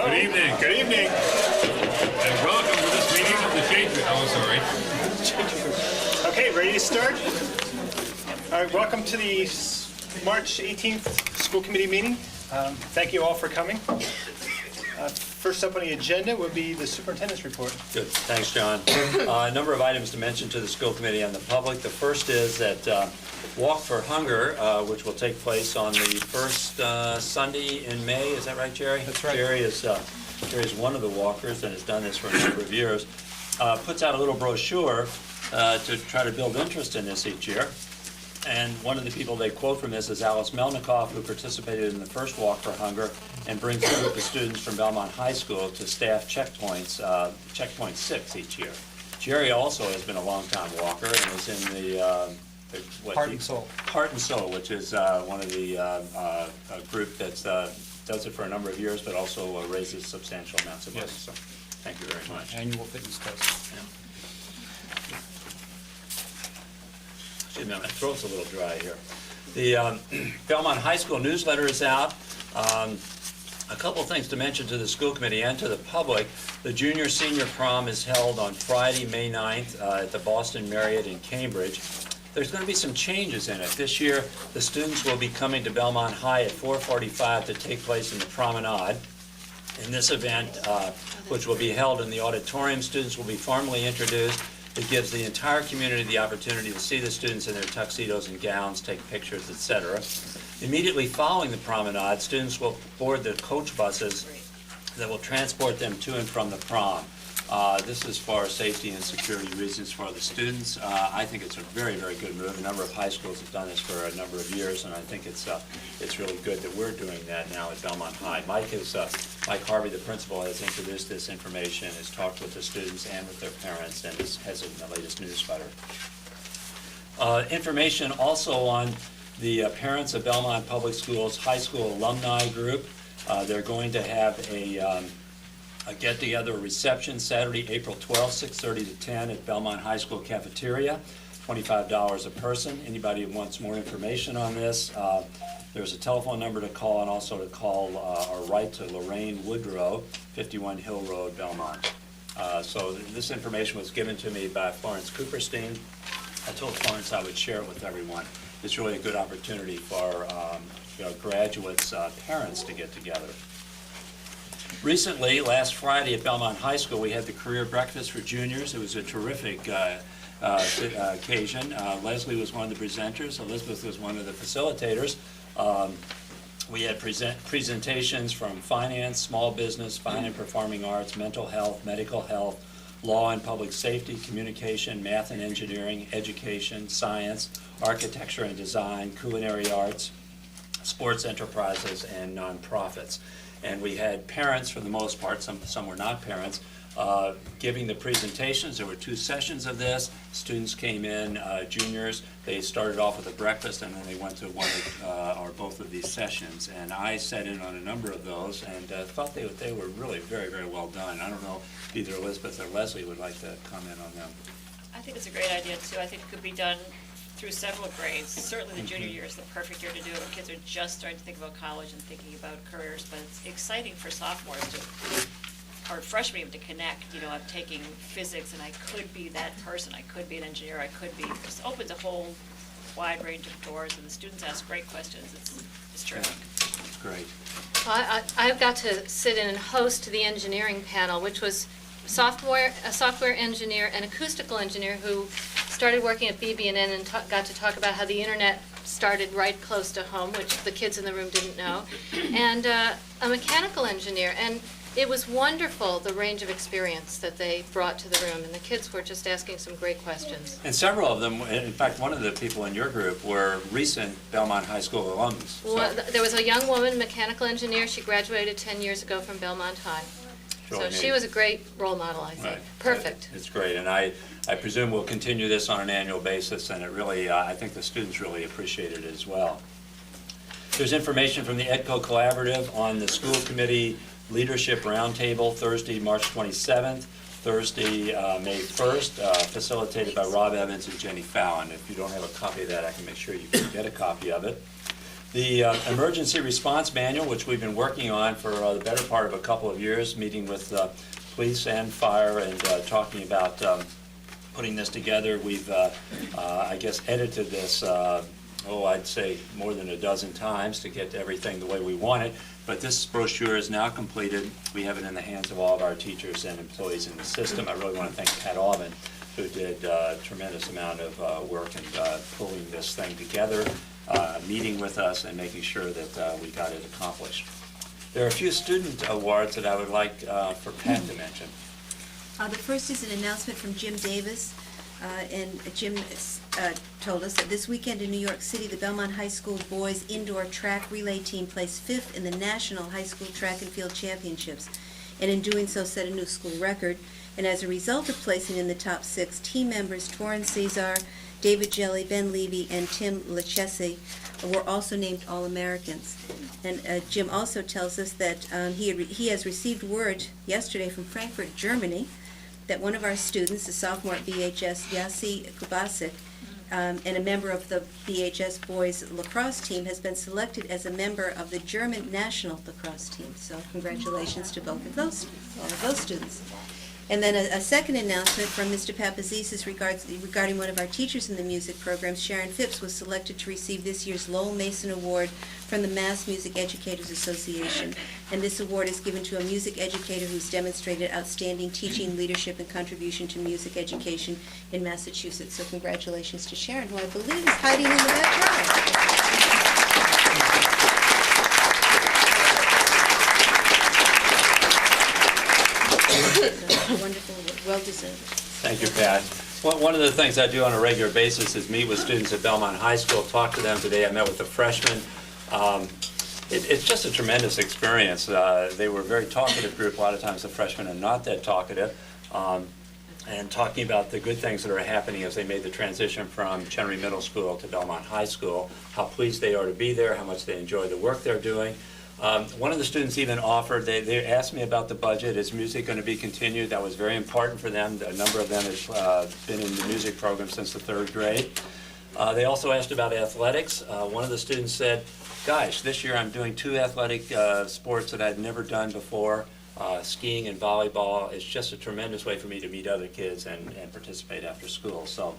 Good evening, and welcome to this meeting of the Shade Tree. Oh, sorry. Okay, ready to start? All right, welcome to the March 18th school committee meeting. Thank you all for coming. First up on the agenda will be the superintendent's report. Good, thanks, John. A number of items to mention to the school committee and the public. The first is that Walk for Hunger, which will take place on the first Sunday in May. Is that right, Jerry? That's right. Jerry is one of the walkers and has done this for a number of years. Puts out a little brochure to try to build interest in this each year. And one of the people they quote from this is Alice Melnikoff, who participated in the first Walk for Hunger and brings a group of students from Belmont High School to staff checkpoints, checkpoint 6 each year. Jerry also has been a long-time walker and is in the Heart and Soul. Heart and Soul, which is one of the a group that does it for a number of years, but also raises substantial amounts of money. Yes. So, thank you very much. Annual fitness test. Yeah. Excuse me, my throat's a little dry here. The Belmont High School newsletter is out. A couple of things to mention to the school committee and to the public. The junior-senior prom is held on Friday, May 9th at the Boston Marriott in Cambridge. There's going to be some changes in it. This year, the students will be coming to Belmont High at 4:45 to take place in the promenade. In this event, which will be held in the auditorium, students will be formally introduced. It gives the entire community the opportunity to see the students in their tuxedos and gowns, take pictures, etc. Immediately following the promenade, students will board the coach buses that will transport them to and from the prom. This is for safety and security reasons for the students. I think it's a very, very good move. A number of high schools have done this for a number of years, and I think it's really good that we're doing that now at Belmont High. Mike Harvey, the principal, has introduced this information, has talked with the students and with their parents, and has it in the latest newsletter. Information also on the parents of Belmont Public Schools High School Alumni Group. They're going to have a get-together reception Saturday, April 12th, 6:30 to 10 at Belmont High School cafeteria, $25 a person. Anybody who wants more information on this, there's a telephone number to call, and also to call or write to Lorraine Woodrow, 51 Hill Road, Belmont. So this information was given to me by Florence Cooperstein. I told Florence I would share it with everyone. It's really a good opportunity for graduates' parents to get together. Recently, last Friday at Belmont High School, we had the career breakfast for juniors. It was a terrific occasion. Leslie was one of the presenters. Elizabeth was one of the facilitators. We had presentations from finance, small business, fine and performing arts, mental health, medical health, law and public safety, communication, math and engineering, education, science, architecture and design, culinary arts, sports enterprises, and nonprofits. And we had parents, for the most part, some were not parents, giving the presentations. There were 2 sessions of this. Students came in, juniors. They started off with a breakfast, and then they went to one or both of these sessions. And I sat in on a number of those and thought they were really very, very well done. I don't know if either Elizabeth or Leslie would like to comment on them. I think it's a great idea, too. I think it could be done through several grades. Certainly the junior year is the perfect year to do it when kids are just starting to think about college and thinking about careers, but it's exciting for sophomores or freshmen even to connect. I'm taking physics and I could be that person. I could be an engineer. I could be. It just opens a whole wide range of doors, and the students ask great questions. It's terrific. It's great. I've got to sit in and host the engineering panel, which was a software engineer and acoustical engineer who started working at BB&N and got to talk about how the internet started right close to home, which the kids in the room didn't know, and a mechanical engineer. And it was wonderful, the range of experience that they brought to the room, and the kids were just asking some great questions. And several of them, in fact, one of the people in your group were recent Belmont High School alums. Well, there was a young woman, mechanical engineer. She graduated 10 years ago from Belmont High. So she was a great role model, I think. Right. Perfect. It's great, and I presume we'll continue this on an annual basis, and it really, I think the students really appreciated it as well. There's information from the EDCO Collaborative on the school committee leadership roundtable, Thursday, March 27th, Thursday, May 1st, facilitated by Rob Evans and Jenny Fallon. If you don't have a copy of that, I can make sure you can get a copy of it. The emergency response manual, which we've been working on for the better part of a couple of years, meeting with police and fire and talking about putting this together. We've, I guess, edited this, I'd say more than a dozen times to get everything the way we want it. But this brochure is now completed. We have it in the hands of all of our teachers and employees in the system. I really want to thank Pat Alvin, who did a tremendous amount of work in pulling this thing together, meeting with us, and making sure that we got it accomplished. There are a few student awards that I would like for Pat to mention. The first is an announcement from Jim Davis, and Jim told us that this weekend in New York City, the Belmont High School boys indoor track relay team placed 5th in the National High School Track and Field Championships, and in doing so set a new school record. And as a result of placing in the top 6, team members Torrin Cesar, David Jelly, Ben Levy, and Tim Lachese were also named All-Americans. And Jim also tells us that he has received word yesterday from Frankfurt, Germany, that one of our students, a sophomore at BHS, Yasi Kubasik, and a member of the BHS boys lacrosse team, has been selected as a member of the German national lacrosse team. So congratulations to both of those students. And then a second announcement from Mr. Papazis regarding one of our teachers in the music program. Sharon Phipps was selected to receive this year's Lowell Mason Award from the Mass Music Educators Association. And this award is given to a music educator who's demonstrated outstanding teaching, leadership, and contribution to music education in Massachusetts. So congratulations to Sharon, who I believe is hiding in the back row. Wonderful, well-deserved. Thank you, Pat. One of the things I do on a regular basis is meet with students at Belmont High School, talk to them. Today I met with a freshman. It's just a tremendous experience. They were a very talkative group. A lot of times the freshmen are not that talkative. And talking about the good things that are happening as they made the transition from Chenery Middle School to Belmont High School, how pleased they are to be there, how much they enjoy the work they're doing. One of the students even offered, they asked me about the budget. Is music going to be continued? That was very important for them. A number of them have been in the music program since the 3rd grade. They also asked about athletics. One of the students said, gosh, this year I'm doing 2 athletic sports that I'd never done before, skiing and volleyball. It's just a tremendous way for me to meet other kids and participate after school. So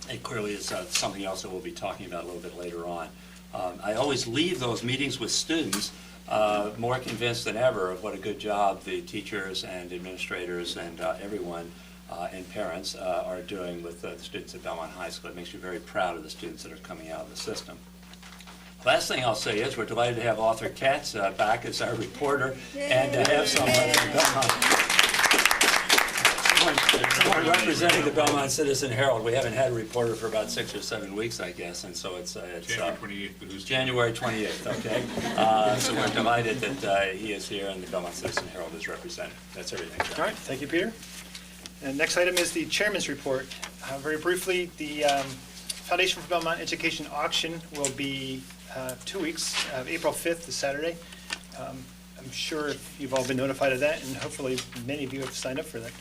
it clearly is something else that we'll be talking about a little bit later on. I always leave those meetings with students more convinced than ever of what a good job the teachers and administrators and everyone and parents are doing with the students at Belmont High School. It makes you very proud of the students that are coming out of the system. Last thing I'll say is we're delighted to have Arthur Katz back as our reporter. Yay. And to have someone representing the Belmont Citizen Herald. We haven't had a reporter for about 6 or 7 weeks, I guess, and so it's January 28th. But who's January 28th, okay? So we're delighted that he is here and the Belmont Citizen Herald is represented. That's everything, John. All right, thank you, Peter. And next item is the chairman's report. Very briefly, the Foundation for Belmont Education auction will be 2 weeks, April 5th, this Saturday. I'm sure you've all been notified of that, and hopefully many of you have signed up for that.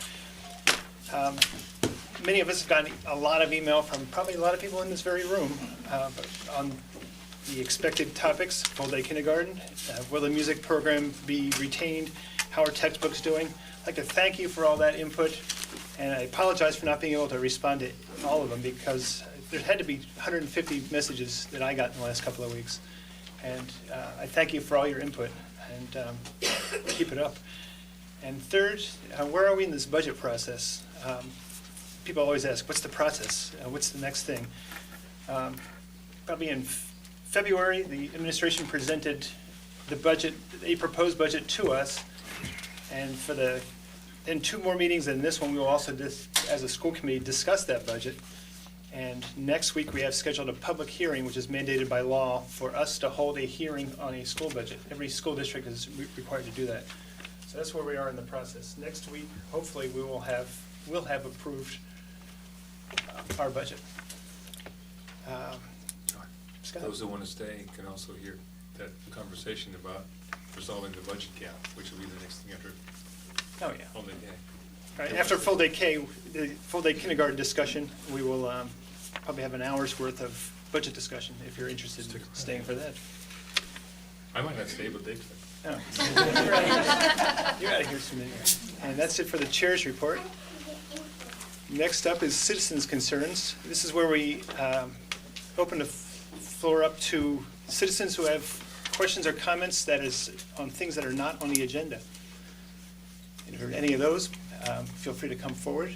Many of us have gotten a lot of email from probably a lot of people in this very room on the expected topics: full-day kindergarten, will the music program be retained, how are textbooks doing. I'd like to thank you for all that input, and I apologize for not being able to respond to all of them because there had to be 150 messages that I got in the last couple of weeks. And I thank you for all your input, and keep it up. And third, where are we in this budget process? People always ask, what's the process? What's the next thing? Probably in February, the administration presented the budget, a proposed budget to us. And in 2 more meetings than this one, we will also, as a school committee, discuss that budget. And next week, we have scheduled a public hearing, which is mandated by law, for us to hold a hearing on a school budget. Every school district is required to do that. So that's where we are in the process. Next week, hopefully, we'll have approved our budget. Scott? Those that want to stay can also hear that conversation about resolving the budget gap, which will be the next thing after Oh, yeah. full-day day. All right, after full-day K, the full-day kindergarten discussion, we will probably have an hour's worth of budget discussion, if you're interested in staying for that. I might not stay, but they. Oh. You're out of here soon. And that's it for the chair's report. Next up is citizens' concerns. This is where we open the floor up to citizens who have questions or comments that is on things that are not on the agenda. If you heard any of those, feel free to come forward.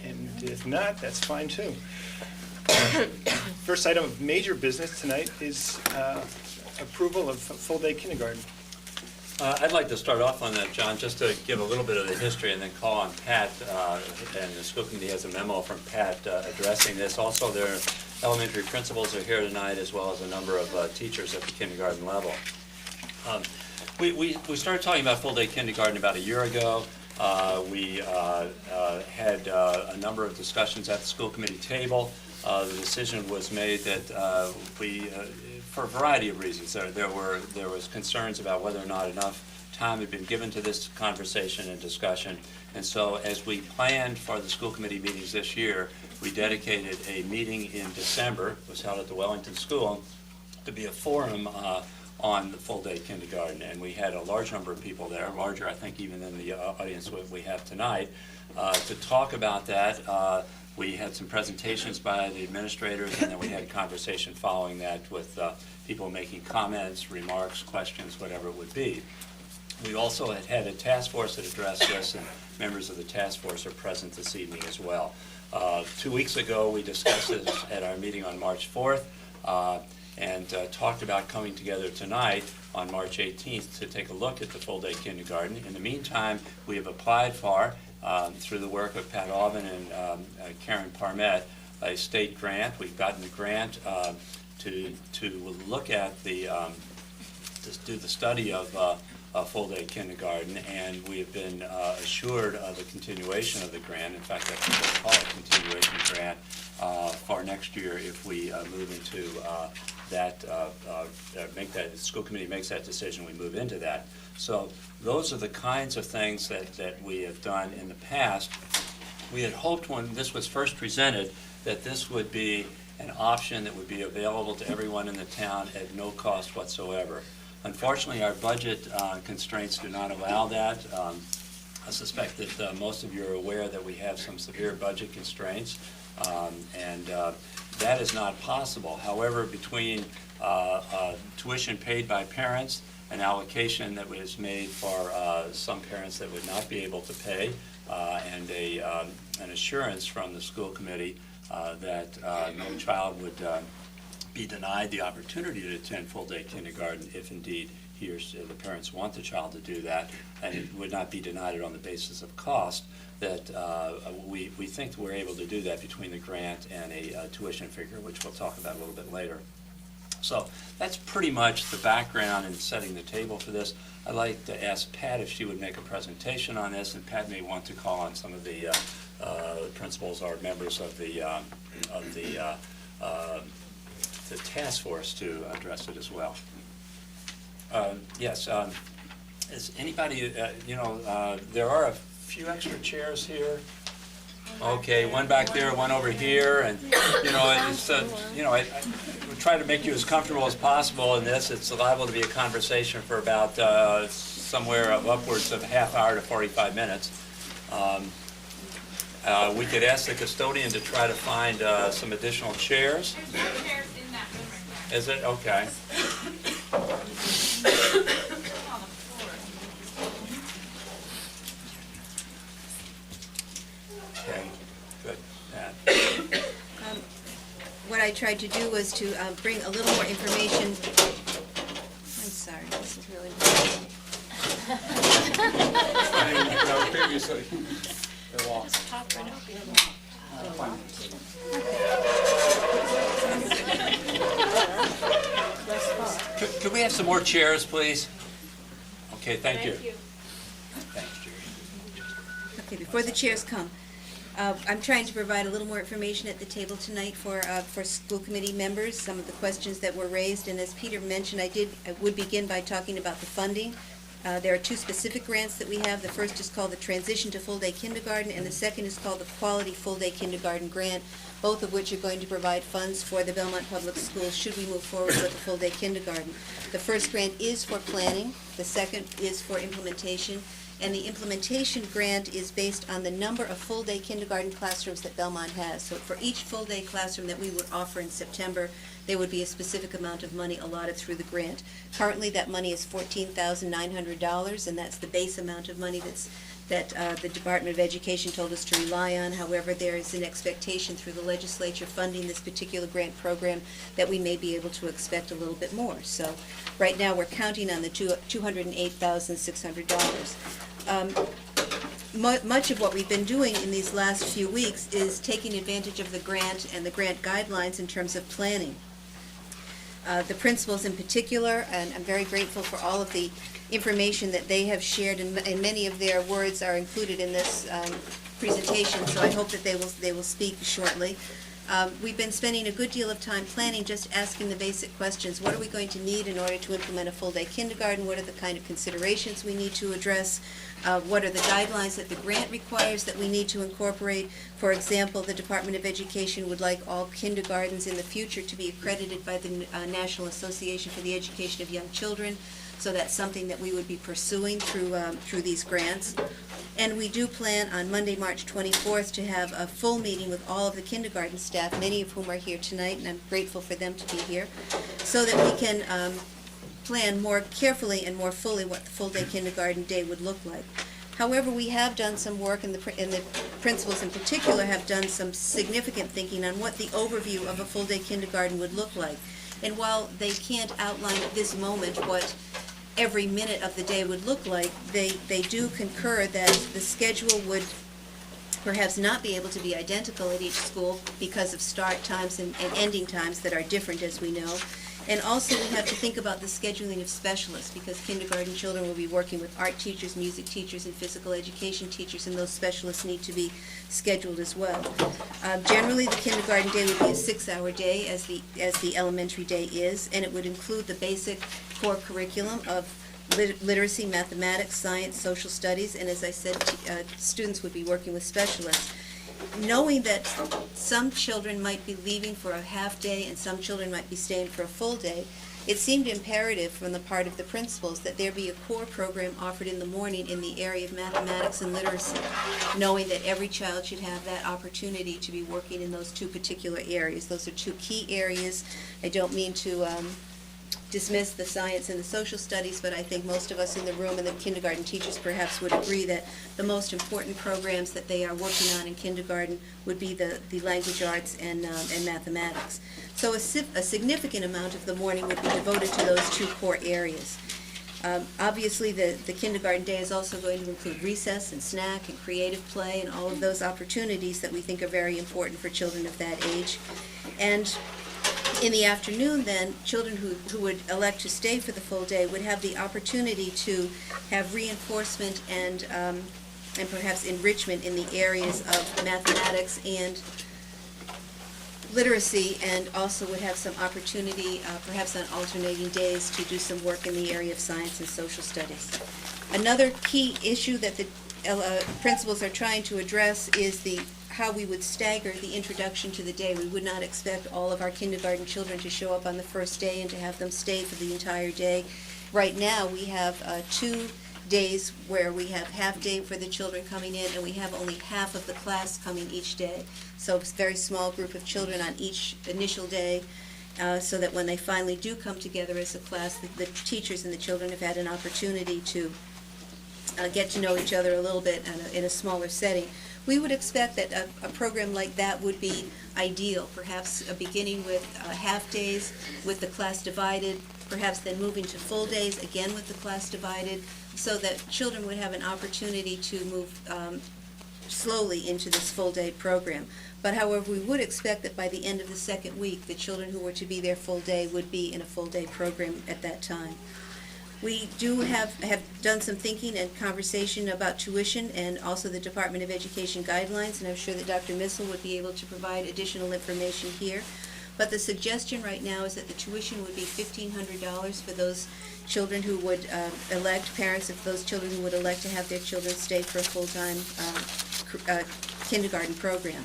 And if not, that's fine too. First item of major business tonight is approval of full-day kindergarten. I'd like to start off on that, John, just to give a little bit of the history and then call on Pat, and the school committee has a memo from Pat addressing this. Also, their elementary principals are here tonight, as well as a number of teachers at the kindergarten level. We started talking about full-day kindergarten about a year ago. We had a number of discussions at the school committee table. The decision was made that for a variety of reasons, there was concerns about whether or not enough time had been given to this conversation and discussion. And so as we planned for the school committee meetings this year, we dedicated a meeting in December, it was held at the Wellington School, to be a forum on the full-day kindergarten. And we had a large number of people there, larger I think even than the audience we have tonight, to talk about that. We had some presentations by the administrators, and then we had a conversation following that with people making comments, remarks, questions, whatever it would be. We also had a task force that addressed this, and members of the task force are present this evening as well. 2 weeks ago, we discussed this at our meeting on March 4th, and talked about coming together tonight on March 18th to take a look at the full-day kindergarten. In the meantime, we have applied for, through the work of Pat Aubin and Karen Parmet, a state grant. We've gotten a grant to look at to do the study of full-day kindergarten, and we have been assured of the continuation of the grant. In fact, that's what they call it, a continuation grant, for next year if we move into that, the school committee makes that decision, we move into that. So those are the kinds of things that we have done in the past. We had hoped when this was first presented that this would be an option that would be available to everyone in the town at no cost whatsoever. Unfortunately, our budget constraints do not allow that. I suspect that most of you are aware that we have some severe budget constraints, and that is not possible. However, between tuition paid by parents, an allocation that was made for some parents that would not be able to pay, and an assurance from the school committee that no child would be denied the opportunity to attend full-day kindergarten if indeed the parents want the child to do that, and it would not be denied it on the basis of cost, that we think we're able to do that between the grant and a tuition figure, which we'll talk about a little bit later. So that's pretty much the background and setting the table for this. I'd like to ask Pat if she would make a presentation on this, and Pat may want to call on some of the principals or members of the task force to address it as well. Yes, is anybody, there are a few extra chairs here. Okay, one back there, one over here, and, it's, I try to make you as comfortable as possible in this. It's liable to be a conversation for about somewhere of upwards of a half hour to 45 minutes. We could ask the custodian to try to find some additional chairs. There's no chairs in that room right now. Is it? Okay. On the floor. Okay, good. Pat. What I tried to do was to bring a little more information. I'm sorry, this is really important. Just pop right up. Could we have some more chairs, please? Okay, thank you. Thank you. Thanks, Jerry. Okay, before the chairs come, I'm trying to provide a little more information at the table tonight for school committee members, some of the questions that were raised, and as Peter mentioned, I would begin by talking about the funding There are two specific grants that we have. The first is called the Transition to Full Day Kindergarten, and the second is called the Quality Full Day Kindergarten Grant, both of which are going to provide funds for the Belmont Public Schools should we move forward with the full day kindergarten. The first grant is for planning, the second is for implementation, and the implementation grant is based on the number of full-day kindergarten classrooms that Belmont has. So for each full-day classroom that we would offer in September, there would be a specific amount of money allotted through the grant. Currently, that money is $14,900, and that's the base amount of money that the Department of Education told us to rely on. However, there is an expectation through the legislature funding this particular grant program that we may be able to expect a little bit more. So right now, we're counting on the $208,600. Much of what we've been doing in these last few weeks is taking advantage of the grant and the grant guidelines in terms of planning. The principals in particular, and I'm very grateful for all of the information that they have shared, and many of their words are included in this presentation, so I hope that they will speak shortly. We've been spending a good deal of time planning, just asking the basic questions. What are we going to need in order to implement a full-day kindergarten? What are the kind of considerations we need to address? What are the guidelines that the grant requires that we need to incorporate? For example, the Department of Education would like all kindergartens in the future to be accredited by the National Association for the Education of Young Children. So that's something that we would be pursuing through these grants. And we do plan on Monday, March 24th, to have a full meeting with all of the kindergarten staff, many of whom are here tonight, and I'm grateful for them to be here, so that we can plan more carefully and more fully what the full-day kindergarten day would look like. However, we have done some work, and the principals in particular have done some significant thinking on what the overview of a full-day kindergarten would look like. And while they can't outline at this moment what every minute of the day would look like, they do concur that the schedule would perhaps not be able to be identical at each school because of start times and ending times that are different, as we know. And also we have to think about the scheduling of specialists, because kindergarten children will be working with art teachers, music teachers, and physical education teachers, and those specialists need to be scheduled as well. Generally, the kindergarten day would be a 6-hour day, as the elementary day is, and it would include the basic core curriculum of literacy, mathematics, science, social studies, and as I said, students would be working with specialists. Knowing that some children might be leaving for a half day and some children might be staying for a full day, it seemed imperative from the part of the principals that there be a core program offered in the morning in the area of mathematics and literacy, knowing that every child should have that opportunity to be working in those two particular areas. Those are two key areas. I don't mean to dismiss the science and the social studies, but I think most of us in the room and the kindergarten teachers perhaps would agree that the most important programs that they are working on in kindergarten would be the language arts and mathematics. So a significant amount of the morning would be devoted to those two core areas. Obviously, the kindergarten day is also going to include recess and snack and creative play and all of those opportunities that we think are very important for children of that age. And in the afternoon, then, children who would elect to stay for the full day would have the opportunity to have reinforcement and perhaps enrichment in the areas of mathematics and literacy, and also would have some opportunity, perhaps on alternating days, to do some work in the area of science and social studies. Another key issue that the principals are trying to address is how we would stagger the introduction to the day. We would not expect all of our kindergarten children to show up on the first day and to have them stay for the entire day. Right now, we have 2 days where we have half day for the children coming in, and we have only half of the class coming each day. So it's a very small group of children on each initial day, so that when they finally do come together as a class, the teachers and the children have had an opportunity to get to know each other a little bit in a smaller setting. We would expect that a program like that would be ideal, perhaps beginning with half days with the class divided, perhaps then moving to full days, again with the class divided, so that children would have an opportunity to move slowly into this full-day program. But however, we would expect that by the end of the second week, the children who were to be there full day would be in a full-day program at that time. We do have done some thinking and conversation about tuition and also the Department of Education guidelines, and I'm sure that Dr. Missel would be able to provide additional information here. But the suggestion right now is that the tuition would be $1,500 for those children who would elect, parents of those children who would elect to have their children stay for a full-time kindergarten program.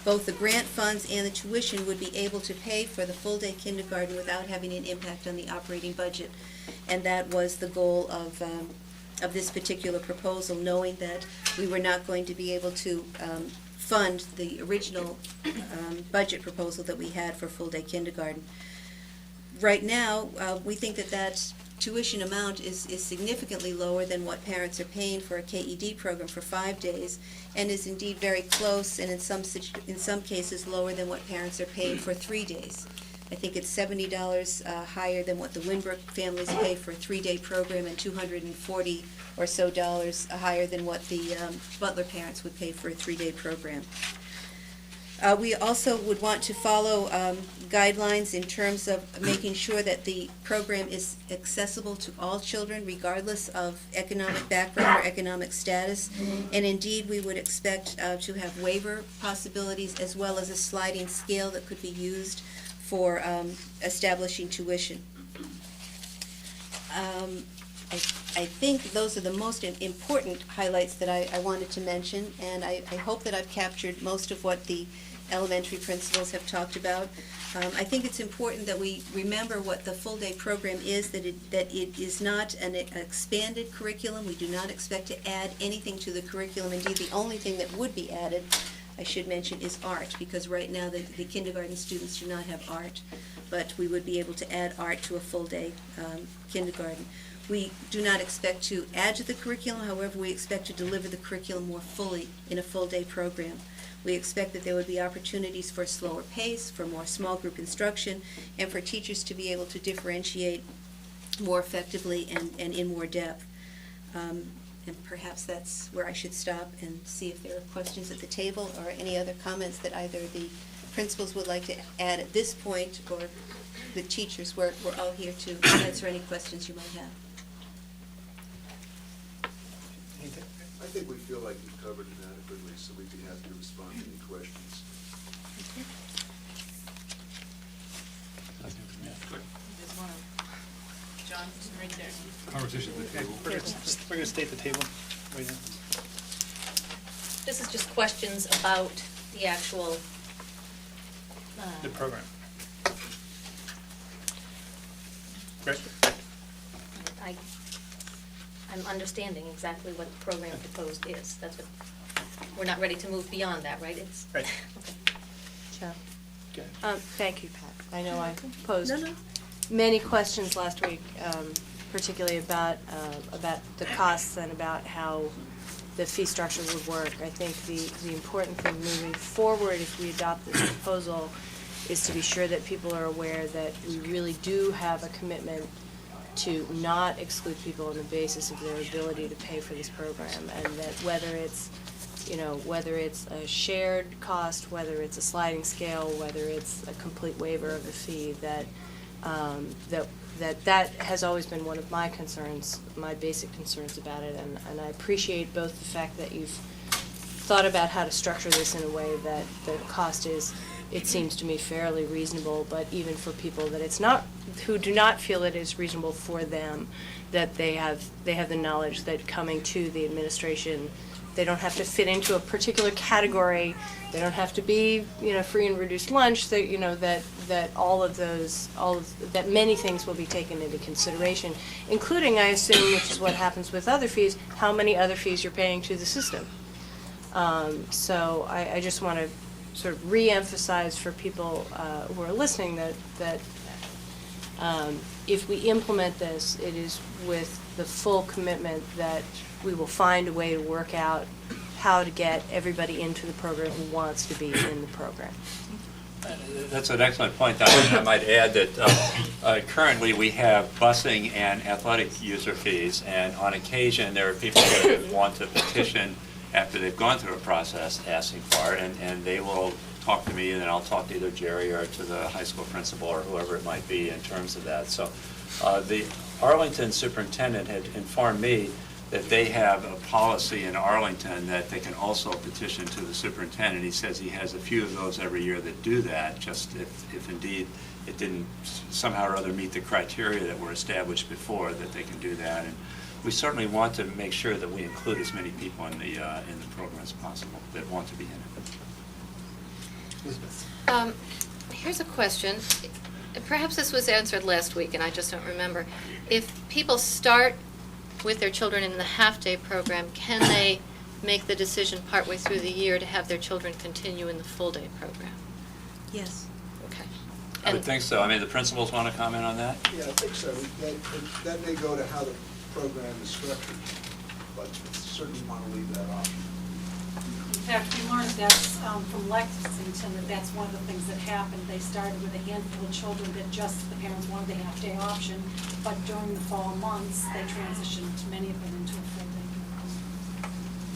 Both the grant funds and the tuition would be able to pay for the full-day kindergarten without having an impact on the operating budget. And that was the goal of this particular proposal, knowing that we were not going to be able to fund the original budget proposal that we had for full-day kindergarten. Right now, we think that that tuition amount is significantly lower than what parents are paying for a KED program for 5 days, and is indeed very close, and in some cases lower than what parents are paying for 3 days. I think it's $70 higher than what the Winbrook families pay for a 3-day program, and $240 or so higher than what the Butler parents would pay for a 3-day program. We also would want to follow guidelines in terms of making sure that the program is accessible to all children regardless of economic background or economic status. And indeed, we would expect to have waiver possibilities as well as a sliding scale that could be used for establishing tuition. I think those are the most important highlights that I wanted to mention, and I hope that I've captured most of what the elementary principals have talked about. I think it's important that we remember what the full-day program is, that it is not an expanded curriculum. We do not expect to add anything to the curriculum. Indeed, the only thing that would be added, I should mention, is art, because right now the kindergarten students do not have art, but we would be able to add art to a full-day kindergarten. We do not expect to add to the curriculum, however, we expect to deliver the curriculum more fully in a full-day program. We expect that there would be opportunities for a slower pace, for more small group instruction, and for teachers to be able to differentiate more effectively and in more depth. And perhaps that's where I should stop and see if there are questions at the table or any other comments that either the principals would like to add at this point, or the teachers. We're all here to answer any questions you might have. I think we feel like you've covered it adequately, so we'd be happy to respond to any questions. There's one of John, right there. Conversation at the table. We're going to stay at the table right now. This is just questions about the actual, The program. Great. I'm understanding exactly what the program proposed is. That's what, we're not ready to move beyond that, right? It's Right. okay. Chair. Go ahead. Thank you, Pat. I know I posed No. many questions last week, particularly about the costs and about how the fee structure would work. I think the important thing moving forward, if we adopt this proposal, is to be sure that people are aware that we really do have a commitment to not exclude people on the basis of their ability to pay for this program, and that whether it's a shared cost, whether it's a sliding scale, whether it's a complete waiver of the fee, that has always been one of my concerns, my basic concerns about it, and I appreciate both the fact that you've thought about how to structure this in a way that the cost is, it seems to me, fairly reasonable, but even for people that it's not, who do not feel it is reasonable for them, that they have the knowledge that coming to the administration, they don't have to fit into a particular category, they don't have to be, free and reduced lunch, that that many things will be taken into consideration, including, I assume, which is what happens with other fees, how many other fees you're paying to the system. So I just want to sort of re-emphasize for people who are listening that if we implement this, it is with the full commitment that we will find a way to work out how to get everybody into the program who wants to be in the program. That's an excellent point, Diane. I might add that currently we have busing and athletic user fees, and on occasion there are people that want to petition after they've gone through a process asking for it, and they will talk to me, and then I'll talk to either Jerry or to the high school principal or whoever it might be in terms of that. So the Arlington superintendent had informed me that they have a policy in Arlington that they can also petition to the superintendent. He says he has a few of those every year that do that, just if indeed it didn't somehow or other meet the criteria that were established before, that they can do that. And we certainly want to make sure that we include as many people in the program as possible that want to be in it. Elizabeth. Here's a question. Perhaps this was answered last week, and I just don't remember. If people start with their children in the half-day program, can they make the decision partway through the year to have their children continue in the full-day program? Yes. Okay. I would think so. I mean, the principals want to comment on that? Yeah, I think so. That may go to how the program is structured, but certainly want to leave that option. In fact, we learned that's from Lexington, that's one of the things that happened. They started with a handful of children that just the parents wanted the half-day option, but during the fall months, they transitioned many of them into a full-day.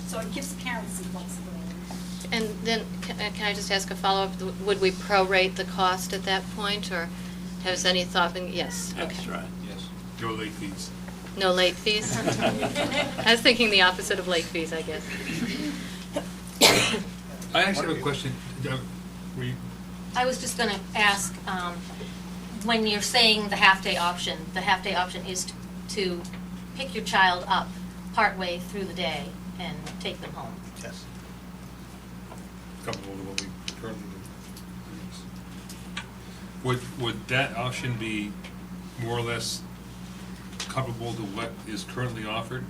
So it gives parents some flexibility. And then, can I just ask a follow-up? Would we prorate the cost at that point, or has any thought been, yes? That's Okay. right. Yes. No late fees. No late fees? I was thinking the opposite of late fees, I guess. I actually have a question. I was just going to ask, when you're saying the half-day option is to pick your child up partway through the day and take them home. Yes. Comfortable with what we currently do. Would that option be more or less comparable to what is currently offered?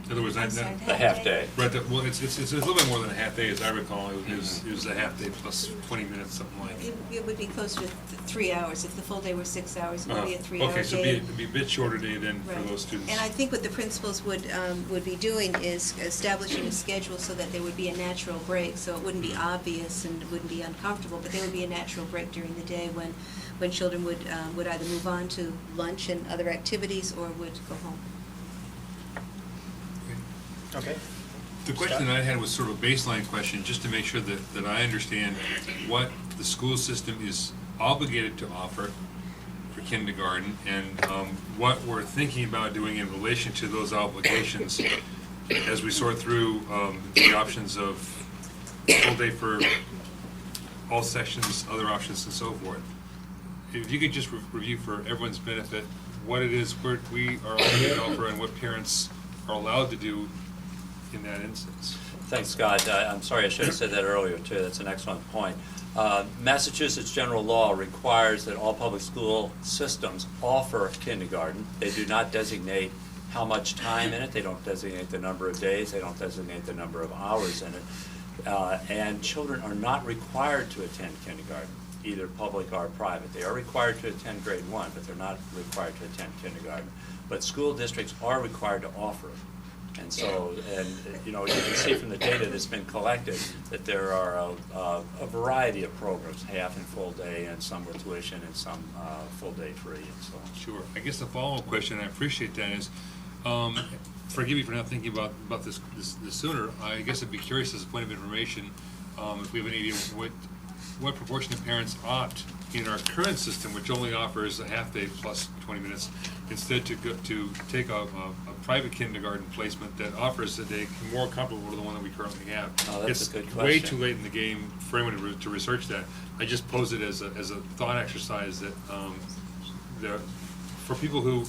In other words, The half-day. right, well, it's a little bit more than a half day, as I recall. It was a half day plus 20 minutes, something like that. It would be closer to 3 hours. If the full day were 6 hours, it would be a 3-hour day. Okay, so it'd be a bit shorter day then for Right. those students. And I think what the principals would be doing is establishing a schedule so that there would be a natural break, so it wouldn't be obvious and it wouldn't be uncomfortable, but there would be a natural break during the day when children would either move on to lunch and other activities or would go home. Okay. The question I had was sort of a baseline question, just to make sure that I understand what the school system is obligated to offer for kindergarten, and what we're thinking about doing in relation to those obligations as we sort through the options of full day for all sections, other options, and so forth. If you could just review for everyone's benefit what it is we are obligated to offer and what parents are allowed to do in that instance. Thanks, Scott. I'm sorry, I should have said that earlier, too. That's an excellent point. Massachusetts general law requires that all public school systems offer kindergarten. They do not designate how much time in it. They don't designate the number of days. They don't designate the number of hours in it. And children are not required to attend kindergarten, either public or private. They are required to attend grade 1, but they're not required to attend kindergarten. But school districts are required to offer it. And so, you can see from the data that's been collected that there are a variety of programs, half and full day, and some with tuition, and some full day free, and so on. Sure. I guess the follow-up question, I appreciate that, is, forgive me for not thinking about this sooner. I guess I'd be curious as a point of information, if we have any idea what proportion of parents opt in our current system, which only offers a half day plus 20 minutes, instead to take a private kindergarten placement that offers a day more comparable to the one that we currently have. Oh, that's a good It's way question. too late in the game for anyone to research that. I just pose it as a thought exercise that for people who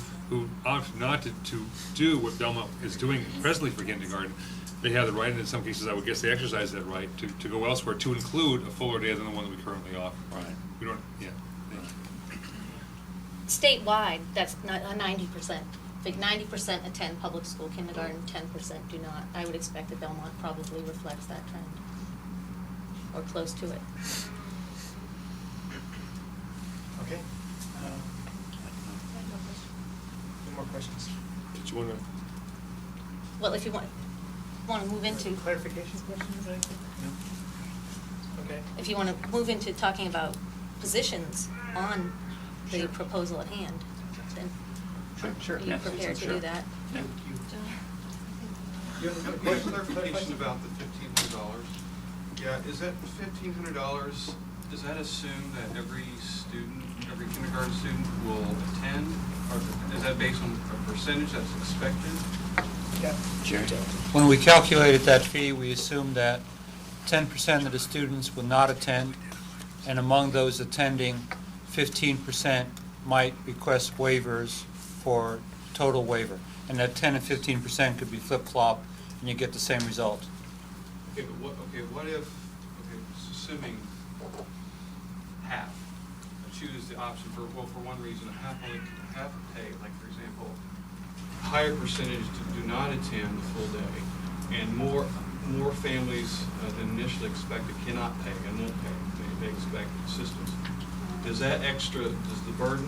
opt not to do what Belmont is doing presently for kindergarten, they have the right, and in some cases, I would guess they exercise that right, to go elsewhere, to include a fuller day than the one that we currently offer. Right. We don't, yeah, thank you. Statewide, that's not 90%. Like 90% attend public school kindergarten, 10% do not. I would expect that Belmont probably reflects that trend, or close to it. Okay. Any more questions? Did you want to? Well, if you want to move into, Clarification questions, anything? No? Okay. if you want to move into talking about positions on the proposal at hand, then Sure. are you Yes, prepared to sure. do that? Yeah, a clarification about the $1,500. Yeah, is that $1,500, does that assume that every student every kindergarten student will attend? Or is that based on a percentage that's expected? When we calculated that fee, we assumed that 10% of the students will not attend, and among those attending, 15% might request waivers for total waiver. And that 10 and 15% could be flip-flop, and you get the same result. Okay, but what if, assuming half, choose the option for one reason, half pay, like for example, higher percentage do not attend the full day, and more families than initially expected cannot pay and won't pay. They expect assistance. Does the burden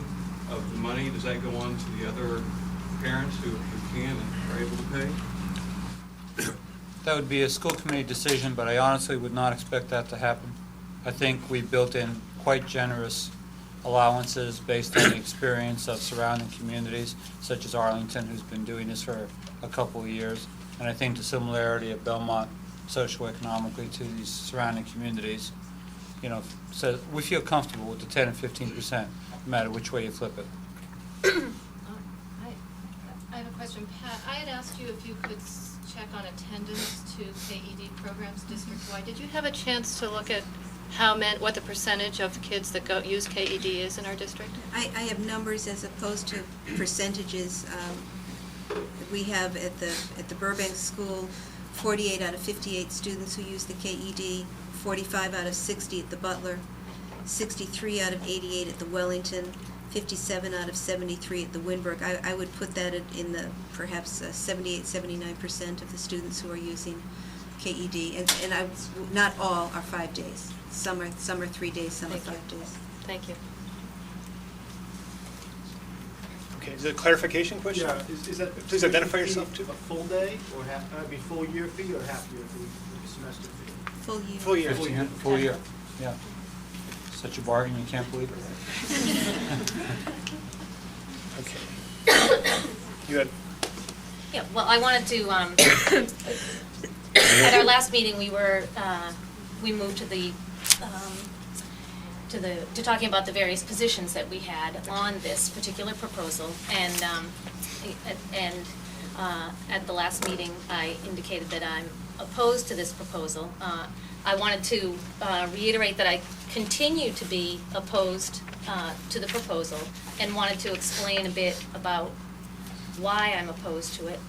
of the money, does that go on to the other parents who can and are able to pay? That would be a school committee decision, but I honestly would not expect that to happen. I think we built in quite generous allowances based on the experience of surrounding communities, such as Arlington, who's been doing this for a couple of years. And I think the similarity of Belmont socioeconomically to these surrounding communities, so we feel comfortable with the 10 and 15%, no matter which way you flip it. I have a question. Pat, I had asked you if you could check on attendance to KED programs district-wide. Did you have a chance to look at what the percentage of kids that use KED is in our district? I have numbers as opposed to percentages. We have at the Burbank School 48 out of 58 students who use the KED, 45 out of 60 at the Butler, 63 out of 88 at the Wellington, 57 out of 73 at the Winburg. I would put that in the perhaps 78-79% of the students who are using KED, and not all are 5 days. Some are 3 days, some are 5 days. Thank you. Okay, is it a clarification question? Yeah, is that... Please identify yourself, too. A full day, or full year fee, or half year fee, like a semester fee? Full year. Full year. Full year, yeah. Such a bargain, you can't believe it. Okay. You had... Yeah, well, I wanted to, at our last meeting, we moved to talking about the various positions that we had on this particular proposal, and at the last meeting, I indicated that I'm opposed to this proposal. I wanted to reiterate that I continue to be opposed to the proposal, and wanted to explain a bit about why I'm opposed to it.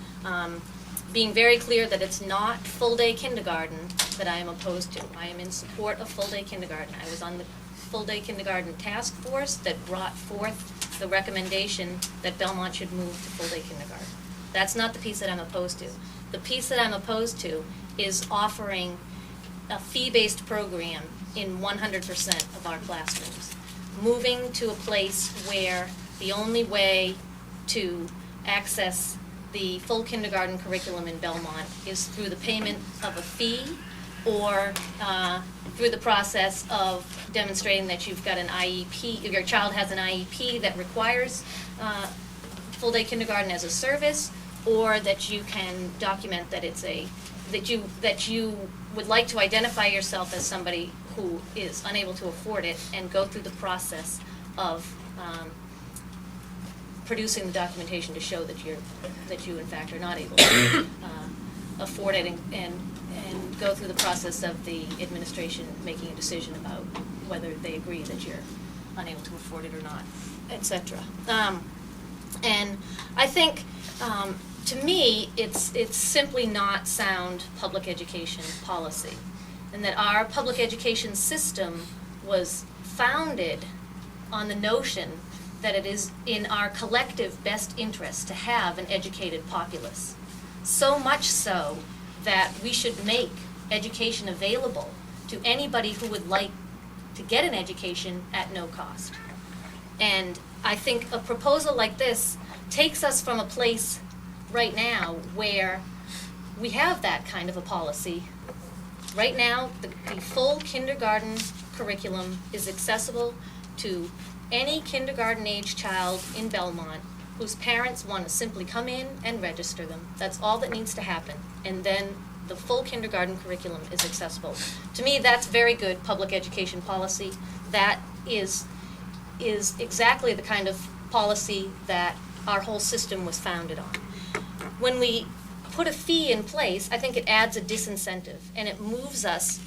Being very clear that it's not full-day kindergarten that I am opposed to. I am in support of full-day kindergarten. I was on the full-day kindergarten task force that brought forth the recommendation that Belmont should move to full-day kindergarten. That's not the piece that I'm opposed to. The piece that I'm opposed to is offering a fee-based program in 100% of our classrooms. Moving to a place where the only way to access the full kindergarten curriculum in Belmont is through the payment of a fee, or through the process of demonstrating that you've got an IEP, if your child has an IEP that requires full-day kindergarten as a service, or that you can document that it's that you would like to identify yourself as somebody who is unable to afford it, and go through the process of producing the documentation to show that you in fact are not able to afford it, and go through the process of the administration making a decision about whether they agree that you're unable to afford it or not, etc. And I think, to me, it's simply not sound public education policy, and that our public education system was founded on the notion that it is in our collective best interest to have an educated populace. So much so that we should make education available to anybody who would like to get an education at no cost. And I think a proposal like this takes us from a place right now where we have that kind of a policy. Right now, the full kindergarten curriculum is accessible to any kindergarten-age child in Belmont whose parents want to simply come in and register them. That's all that needs to happen. And then the full kindergarten curriculum is accessible. To me, that's very good public education policy. That is is exactly the kind of policy that our whole system was founded on. When we put a fee in place, I think it adds a disincentive, and it moves us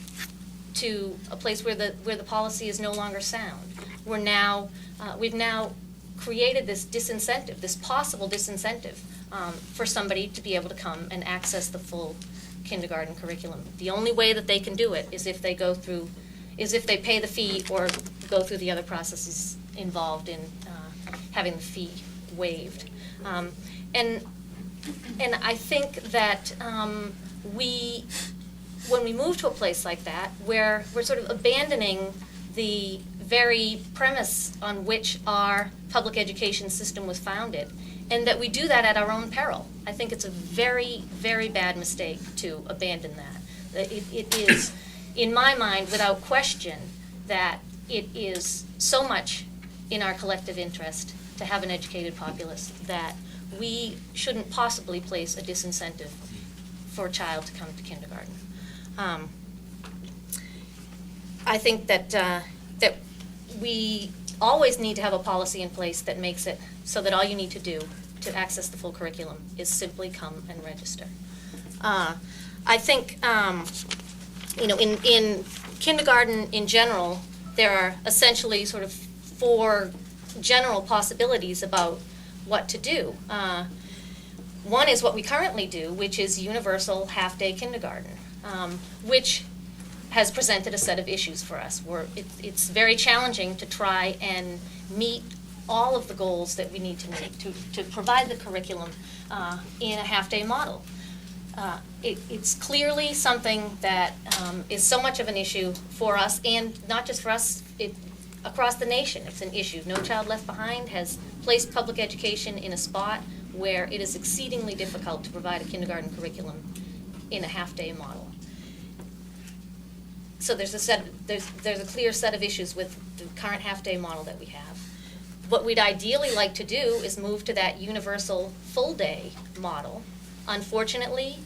to a place where the policy is no longer sound. We've now created this disincentive, this possible disincentive, for somebody to be able to come and access the full kindergarten curriculum. The only way that they can do it is if they pay the fee or go through the other processes involved in having the fee waived. And I think that when we move to a place like that, where we're sort of abandoning the very premise on which our public education system was founded, and that we do that at our own peril. I think it's a very, very bad mistake to abandon that. It is, in my mind, without question, that it is so much in our collective interest to have an educated populace that we shouldn't possibly place a disincentive for a child to come to kindergarten. I think that that we always need to have a policy in place that makes it so that all you need to do to access the full curriculum is simply come and register. I think, in kindergarten in general, there are essentially sort of 4 general possibilities about what to do. One is what we currently do, which is universal half-day kindergarten, which has presented a set of issues for us. It's very challenging to try and meet all of the goals that we need to meet to provide the curriculum in a half-day model. It's clearly something that is so much of an issue for us, and not just for us, across the nation. It's an issue. No Child Left Behind has placed public education in a spot where it is exceedingly difficult to provide a kindergarten curriculum in a half-day model. So there's a clear set of issues with the current half-day model that we have. What we'd ideally like to do is move to that universal full-day model. Unfortunately,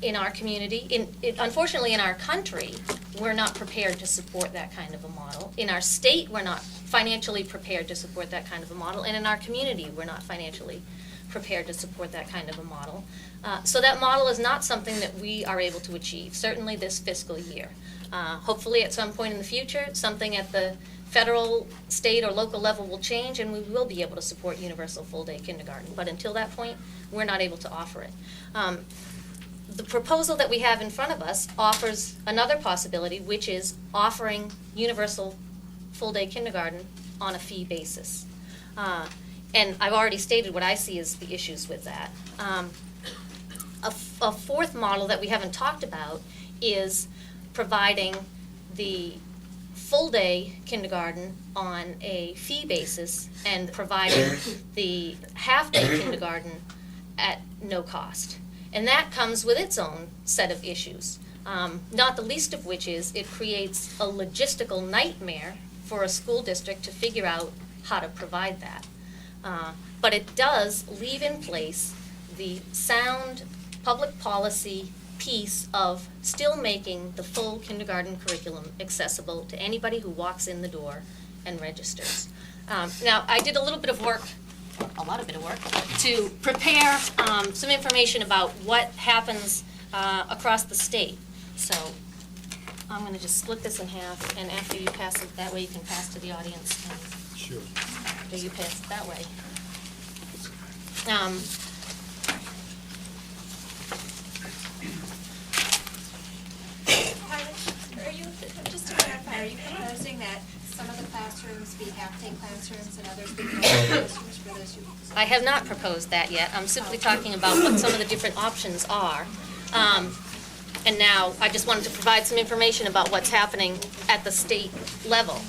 in our community, unfortunately in our country, we're not prepared to support that kind of a model. In our state, we're not financially prepared to support that kind of a model, and in our community, we're not financially prepared to support that kind of a model. So that model is not something that we are able to achieve, certainly this fiscal year. Hopefully at some point in the future, something at the federal, state, or local level will change, and we will be able to support universal full-day kindergarten. But until that point, we're not able to offer it. The proposal that we have in front of us offers another possibility, which is offering universal full-day kindergarten on a fee basis. And I've already stated what I see as the issues with that. A fourth model that we haven't talked about is providing the full-day kindergarten on a fee basis and providing the half-day kindergarten at no cost. And that comes with its own set of issues, not the least of which is it creates a logistical nightmare for a school district to figure out how to provide that. But it does leave in place the sound public policy piece of still making the full kindergarten curriculum accessible to anybody who walks in the door and registers. Now, I did a lot of work, to prepare some information about what happens across the state. So I'm going to just split this in half, and after you pass it, that way you can pass to the audience. Sure. After you pass it that way. Just to clarify, are you proposing that some of the classrooms be half-day classrooms and others be full-day classrooms for those who? I have not proposed that yet. I'm simply talking about what some of the different options are. And now I just wanted to provide some information about what's happening at the state level.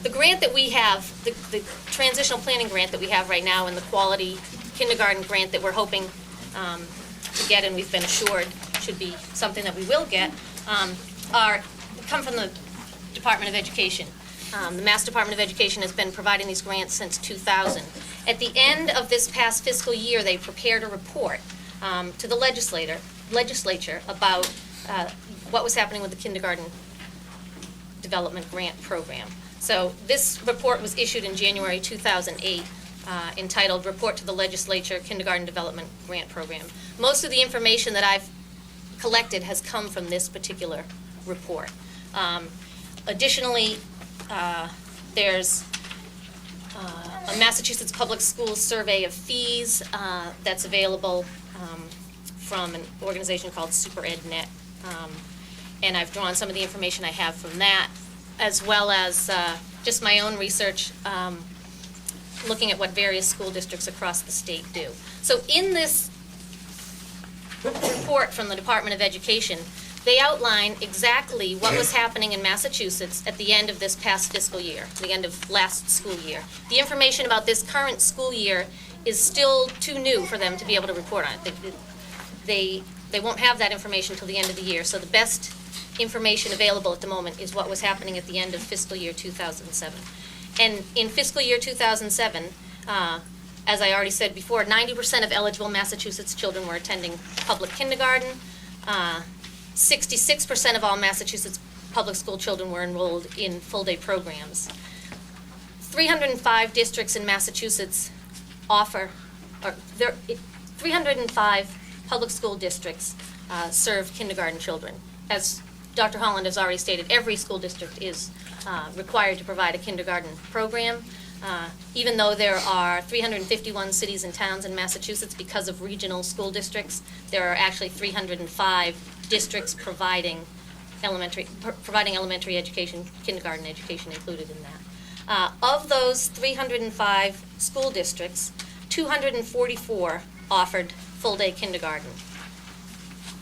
The grant that we have, the transitional planning grant that we have right now, and the quality kindergarten grant that we're hoping to get, and we've been assured should be something that we will get, come from the Department of Education. The Mass Department of Education has been providing these grants since 2000. At the end of this past fiscal year, they prepared a report to the legislature about what was happening with the kindergarten development grant program. So this report was issued in January 2008, entitled Report to the Legislature Kindergarten Development Grant Program. Most of the information that I've collected has come from this particular report. Additionally, there's a Massachusetts Public Schools survey of fees that's available from an organization called SuperEdNet. And I've drawn some of the information I have from that, as well as just my own research looking at what various school districts across the state do. So in this report from the Department of Education, they outline exactly what was happening in Massachusetts at the end of this past fiscal year, the end of last school year. The information about this current school year is still too new for them to be able to report on it. They won't have that information till the end of the year, so the best information available at the moment is what was happening at the end of fiscal year 2007. And in fiscal year 2007, as I already said before, 90% of eligible Massachusetts children were attending public kindergarten. 66% of all Massachusetts public school children were enrolled in full-day programs. 305 districts in Massachusetts offer, 305 public school districts serve kindergarten children. As Dr. Holland has already stated, every school district is required to provide a kindergarten program. Even though there are 351 cities and towns in Massachusetts, because of regional school districts, there are actually 305 districts providing elementary education, kindergarten education included in that. Of those 305 school districts, 244 offered full-day kindergarten.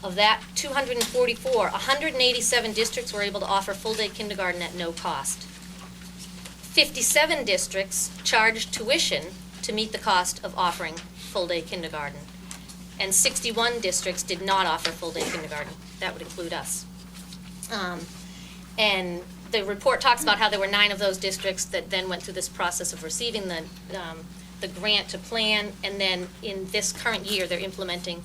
Of that 244, 187 districts were able to offer full-day kindergarten at no cost. 57 districts charged tuition to meet the cost of offering full-day kindergarten. And 61 districts did not offer full-day kindergarten. That would include us. And the report talks about how there were 9 of those districts that then went through this process of receiving the grant to plan, and then in this current year they're implementing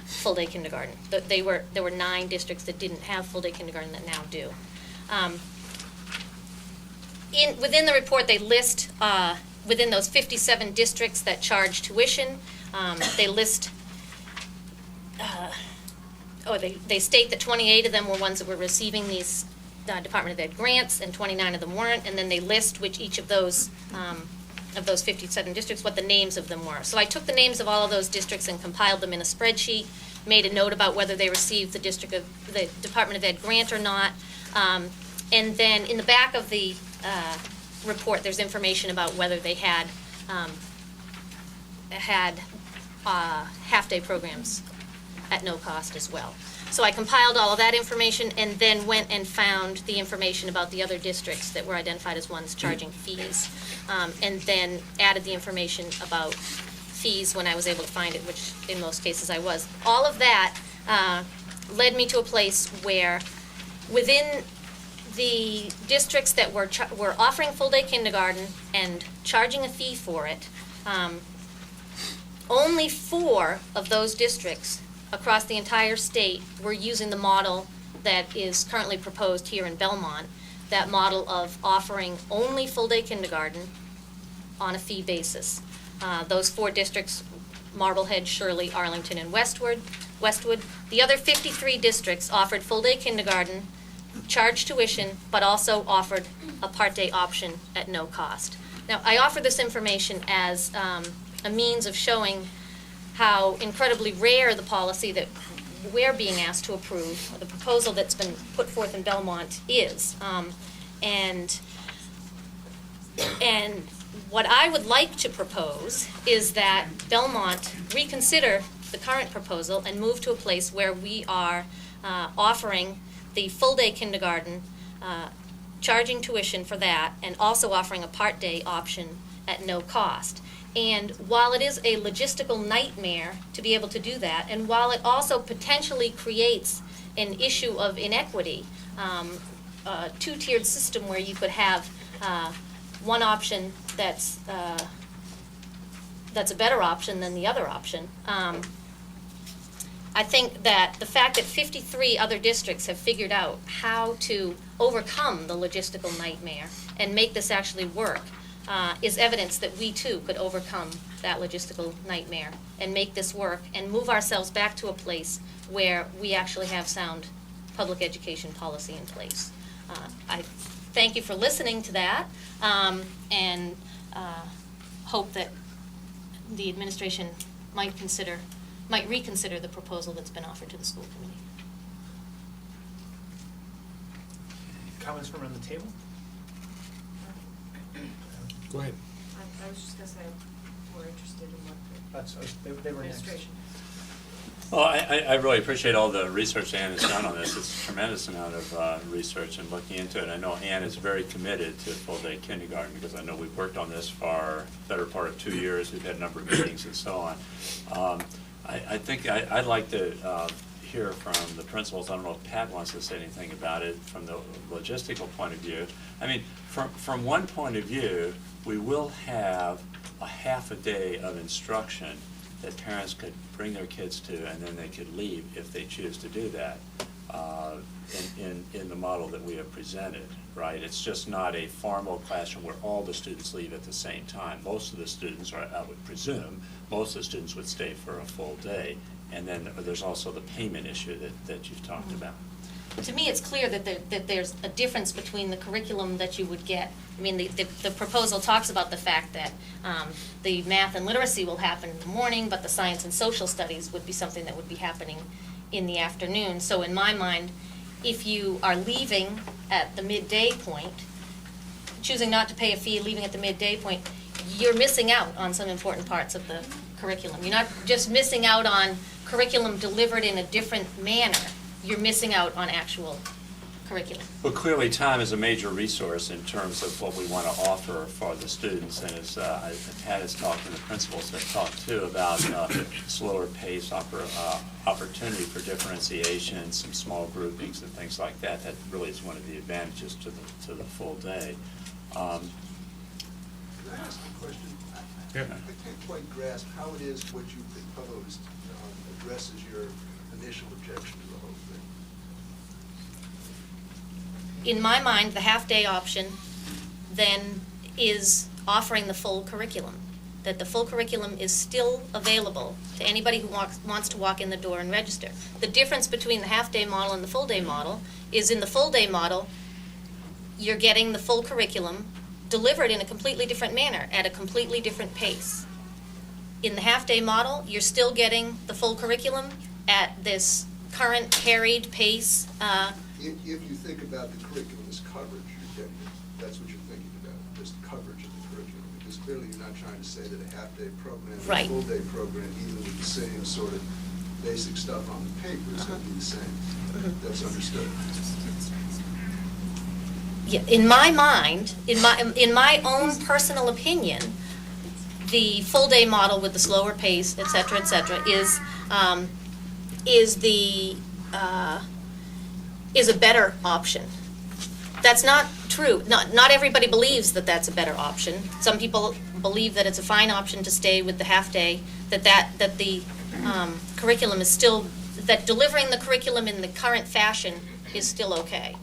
full-day kindergarten. There were 9 districts that didn't have full-day kindergarten that now do. Within the report, they list, within those 57 districts that charge tuition, they list, they state that 28 of them were ones that were receiving these Department of Ed grants, and 29 of them weren't, and then they list which each of those 57 districts, what the names of them were. So I took the names of all of those districts and compiled them in a spreadsheet, made a note about whether they received the Department of Ed grant or not, and then in the back of the report, there's information about whether they had half-day programs at no cost as well. So I compiled all of that information and then went and found the information about the other districts that were identified as ones charging fees, and then added the information about fees when I was able to find it, which in most cases I was. All of that led me to a place where within the districts that were offering full-day kindergarten and charging a fee for it, only 4 of those districts across the entire state were using the model that is currently proposed here in Belmont, that model of offering only full-day kindergarten on a fee basis. Those 4 districts, Marblehead, Shirley, Arlington, and Westwood. The other 53 districts offered full-day kindergarten, charged tuition, but also offered a part-day option at no cost. Now, I offer this information as a means of showing how incredibly rare the policy that we're being asked to approve, or the proposal that's been put forth in Belmont is. And what I would like to propose is that Belmont reconsider the current proposal and move to a place where we are offering the full-day kindergarten, charging tuition for that, and also offering a part-day option at no cost. And while it is a logistical nightmare to be able to do that, and while it also potentially creates an issue of inequity, a 2-tiered system where you could have one option that's a better option than the other option, I think that the fact that 53 other districts have figured out how to overcome the logistical nightmare and make this actually work is evidence that we too could overcome that logistical nightmare and make this work and move ourselves back to a place where we actually have sound public education policy in place. I thank you for listening to that, and hope that the administration might reconsider the proposal that's been offered to the school committee. Comments from around the table? Go ahead. I was just gonna say, we're interested in what They were the next. administration. Well, I really appreciate all the research Ann has done on this. It's a tremendous amount of research and looking into it. I know Ann is very committed to full-day kindergarten because I know we've worked on this for the better part of 2 years. We've had a number of meetings and so on. I think I'd like to hear from the principals. I don't know if Pat wants to say anything about it from the logistical point of view. I mean, from one point of view, we will have a half a day of instruction that parents could bring their kids to, and then they could leave if they choose to do that in the model that we have presented, right? It's just not a formal classroom where all the students leave at the same time. Most of the students, or I would presume, most of the students would stay for a full day. And then there's also the payment issue that you've talked about. To me, it's clear that there's a difference between the curriculum that you would get. I mean, the proposal talks about the fact that the math and literacy will happen in the morning, but the science and social studies would be something that would be happening in the afternoon. So in my mind, if you are leaving at the midday point, choosing not to pay a fee, leaving at the midday point, you're missing out on some important parts of the curriculum. You're not just missing out on curriculum delivered in a different manner. You're missing out on actual curriculum. Well, clearly, time is a major resource in terms of what we want to offer for the students, and as Pat has talked and the principals have talked too about slower pace, opportunity for differentiation, some small groupings and things like that. That really is one of the advantages to the full day. Can I ask a question? Yeah. I can't quite grasp how it is what you proposed addresses your initial objection to the whole thing. In my mind, the half-day option then is offering the full curriculum, that the full curriculum is still available to anybody who wants to walk in the door and register. The difference between the half-day model and the full-day model is in the full-day model, you're getting the full curriculum delivered in a completely different manner, at a completely different pace. In the half-day model, you're still getting the full curriculum at this current carried pace. If you think about the curriculum as coverage, you're getting it. That's what you're thinking about, just coverage of the curriculum. Because clearly you're not trying to say that a half-day program and Right. a full-day program, even with the same sort of basic stuff on the paper, is going to be the same. That's understood. Yeah, in my mind, in my own personal opinion, the full-day model with the slower pace, et cetera, is a better option. That's not true. Not everybody believes that that's a better option. Some people believe that it's a fine option to stay with the half-day, that the curriculum is still, that delivering the curriculum in the current fashion is still okay.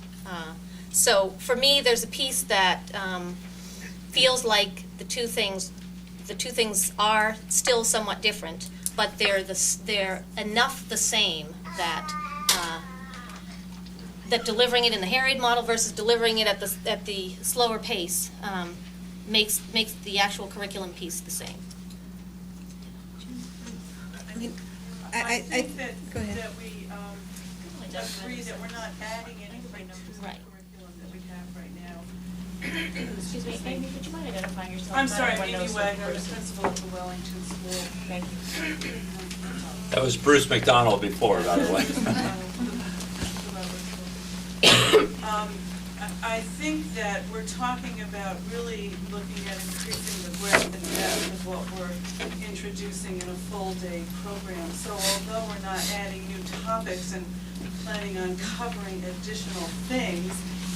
So for me, there's a piece that feels like the two things are still somewhat different, but they're enough the same that that delivering it in the harried model versus delivering it at the slower pace makes the actual curriculum piece the same. I mean, I think that, go ahead. that we agree that we're not adding anything to the Right. curriculum that we have right now. Excuse me, Amy, would you mind identifying yourself? I'm Not sorry, everyone Amy knows Wagner, the person. principal at the Wellington School. Thank you. That was Bruce McDonald before, by the way. I think that we're talking about really looking at increasing the breadth and depth of what we're introducing in a full-day program. So although we're not adding new topics and planning on covering additional things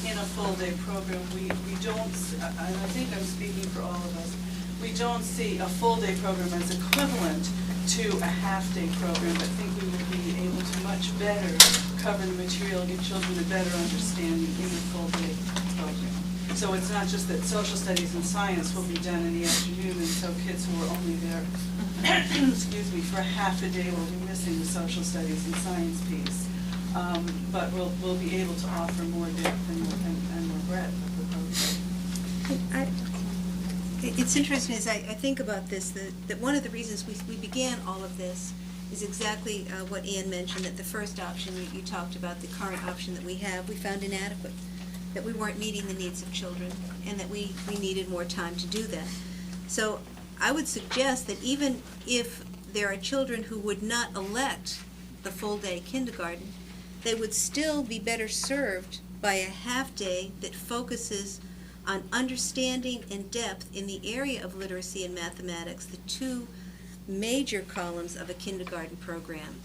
in a full-day program, we don't, and I think I'm speaking for all of us, we don't see a full-day program as equivalent to a half-day program, but think we would be able to much better cover the material, give children a better understanding in the full-day program. So it's not just that social studies and science will be done in the afternoon, and so kids who are only there, excuse me, for half a day will be missing the social studies and science piece. But we'll be able to offer more depth and more breadth of the program. It's interesting as I think about this, that one of the reasons we began all of this is exactly what Ian mentioned, that the first option you talked about, the current option that we have, we found inadequate, that we weren't meeting the needs of children, and that we needed more time to do that. So I would suggest that even if there are children who would not elect the full-day kindergarten, they would still be better served by a half-day that focuses on understanding and depth in the area of literacy and mathematics, the two major columns of a kindergarten program,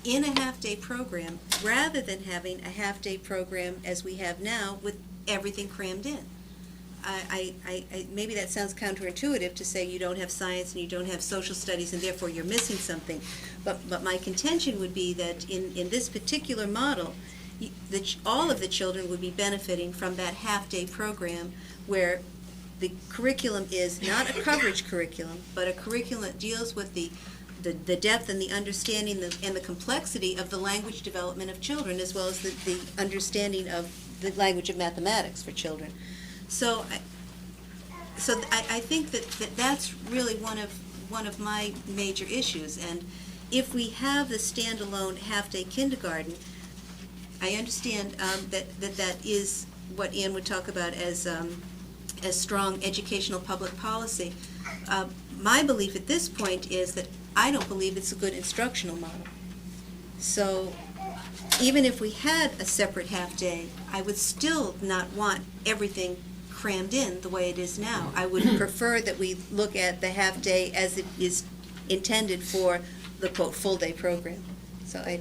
in a half-day program, rather than having a half-day program as we have now with everything crammed in. Maybe that sounds counterintuitive to say you don't have science and you don't have social studies and therefore you're missing something. But my contention would be that in this particular model, all of the children would be benefiting from that half-day program where the curriculum is not a coverage curriculum, but a curriculum that deals with the depth and the understanding and the complexity of the language development of children, as well as the understanding of the language of mathematics for children. So I think that's really one of my major issues. And if we have the standalone half-day kindergarten, I understand that is what Ian would talk about as strong educational public policy. My belief at this point is that I don't believe it's a good instructional model. So even if we had a separate half-day, I would still not want everything crammed in the way it is now. I would prefer that we look at the half-day as it is intended for the, quote, full-day program. So I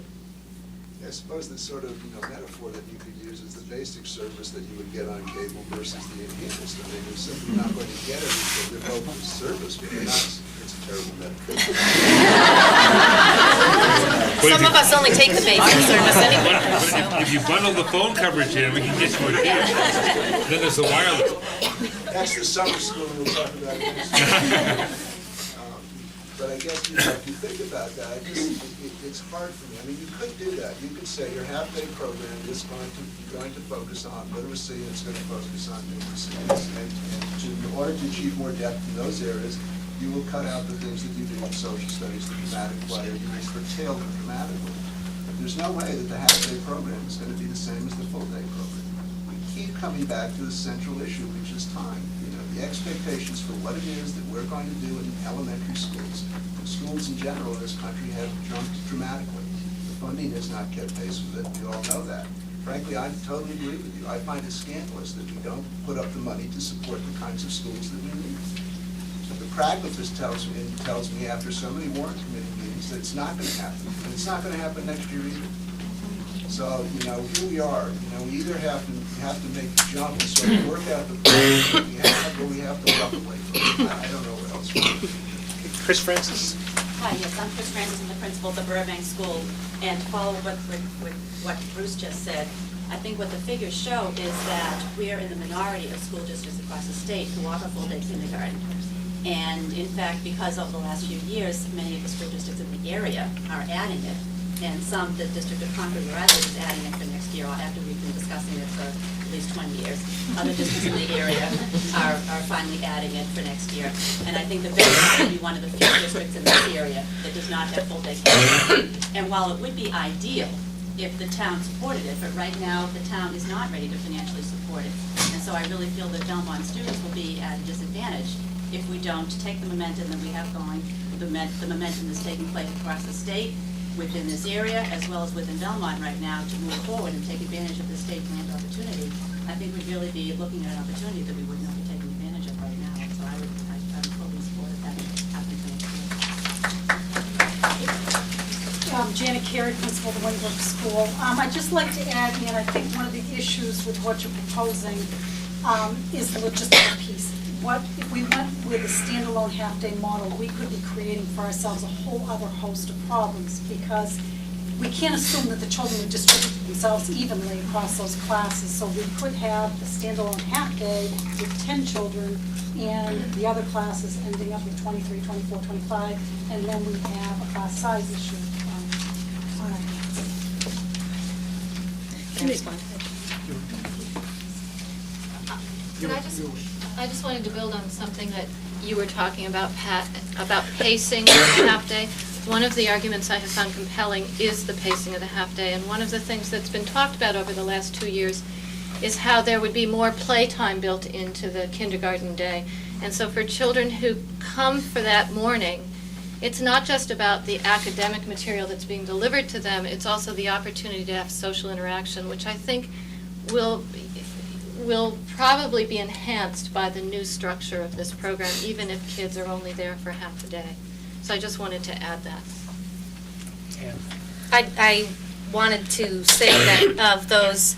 suppose the sort of metaphor that you could use is the basic service that you would get on cable versus the enhanced. I mean, you're simply not going to get everything. They're both service, but they're not. It's a terrible metaphor. Some of us only take the basic service anyway. But if you bundle the phone coverage in, we can get you a deal. Then there's the wireless. That's the summer school we'll talk about next. But I guess, if you think about that, it's hard for me. I mean, you could do that. You could say your half-day program is going to focus on literacy, and it's going to focus on numeracy. And in order to achieve more depth in those areas, you will cut out the things that you do in social studies, the dramatic play, or you will curtail them dramatically. There's no way that the half-day program is going to be the same as the full-day program. We keep coming back to the central issue, which is time. The expectations for what it is that we're going to do in elementary schools, and schools in general in this country, have jumped dramatically. The funding has not kept pace with it. We all know that. Frankly, I totally agree with you. I find it scandalous that we don't put up the money to support the kinds of schools that we need. But the pragmatist tells me after so many warrant committee meetings that it's not going to happen. And it's not going to happen next year either. So, here we are. We either have to make the jump and sort of work out the plan we have, or we have to walk away from it. I don't know what else. Chris Francis. Hi, yes, I'm Chris Francis, I'm the principal of the Burbank School. And to follow with what Bruce just said, I think what the figures show is that we are in the minority of school districts across the state who offer full-day kindergarten. And in fact, because over the last few years, many of the school districts in the area are adding it. And some, the District of Concord, where I live, is adding it for next year, after we've been discussing it for at least 20 years. Other districts in the area are finally adding it for next year. And I think that Belmont will be one of the few districts in this area that does not have full-day kindergarten. And while it would be ideal if the town supported it, but right now the town is not ready to financially support it. And so I really feel that Belmont students will be at a disadvantage if we don't take the momentum that we have going, the momentum that's taking place across the state, within this area, as well as within Belmont right now, to move forward and take advantage of the state grant opportunity. I think we'd really be looking at an opportunity that we would not be taking advantage of right now. So I would fully support that happening next year. Janet Carey, principal of the Windbrook School. I'd just like to add, and I think one of the issues with what you're proposing is the logistical piece. what, if we went with a standalone half-day model, we could be creating for ourselves a whole other host of problems, because we can't assume that the children would distribute themselves evenly across those classes, so we could have a standalone half-day with 10 children, and the other classes ending up with 23, 24, 25, and then we have a class size issue. Can I just wanted to build on something that you were talking about, Pat, about pacing of the half-day. One of the arguments I have found compelling is the pacing of the half-day, and one of the things that's been talked about over the last 2 years is how there would be more playtime built into the kindergarten day. And so for children who come for that morning, it's not just about the academic material that's being delivered to them, it's also the opportunity to have social interaction, which I think will probably be enhanced by the new structure of this program, even if kids are only there for half a day. So I just wanted to add that. I wanted to say that of those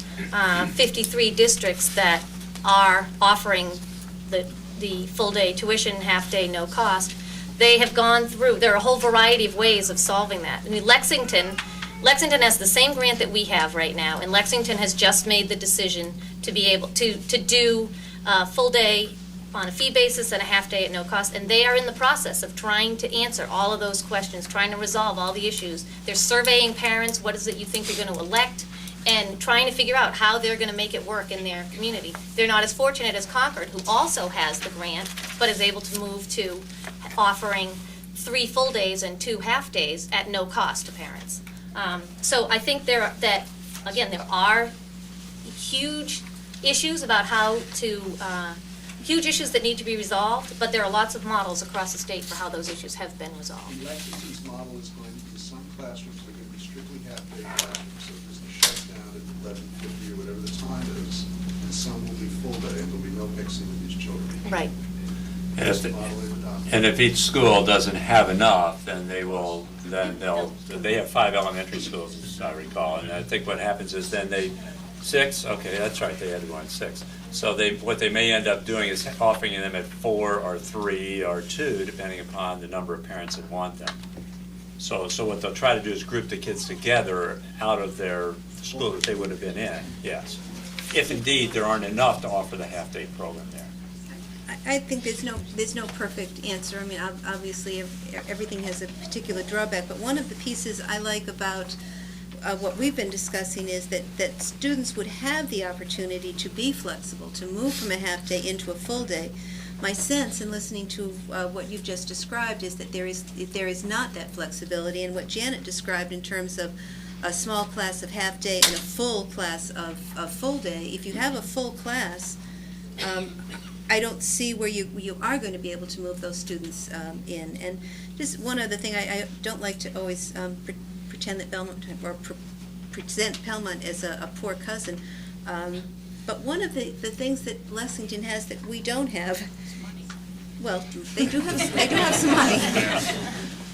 53 districts that are offering the full-day tuition, half-day, no cost, they have gone through, there are a whole variety of ways of solving that. I mean, Lexington has the same grant that we have right now, and Lexington has just made the decision to be able to do a full day on a fee basis and a half day at no cost, and they are in the process of trying to answer all of those questions, trying to resolve all the issues. They're surveying parents, what is it you think you're going to elect, and trying to figure out how they're going to make it work in their community. They're not as fortunate as Concord, who also has the grant, but is able to move to offering 3 full days and 2 half days at no cost to parents. So I think there are huge issues about how to, huge issues that need to be resolved, but there are lots of models across the state for how those issues have been resolved. Lexington's model is going to, some classrooms are going to be strictly half-day classrooms, so there's a shutdown at 11:50 or whatever the time is, and some will be full day, and there'll be no mixing with these children. Right. And if each school doesn't have enough, then they have 5 elementary schools, as I recall, and I think what happens is then 6, okay, that's right, they had to go on 6. So what they may end up doing is offering them at 4 or 3 or 2, depending upon the number of parents that want them. So what they'll try to do is group the kids together out of their school that they would have been in, yes. If indeed there aren't enough to offer the half-day program there. I think there's no perfect answer. I mean, obviously, everything has a particular drawback, but one of the pieces I like about what we've been discussing is that students would have the opportunity to be flexible, to move from a half-day into a full day. My sense in listening to what you've just described is that there is not that flexibility, and what Janet described in terms of a small class of half-day and a full class of full day. If you have a full class, I don't see where you are going to be able to move those students in. And just one other thing, I don't like to always pretend that Belmont, or present Belmont as a poor cousin, but one of the things that Lexington has that we don't have, well, they do have some money,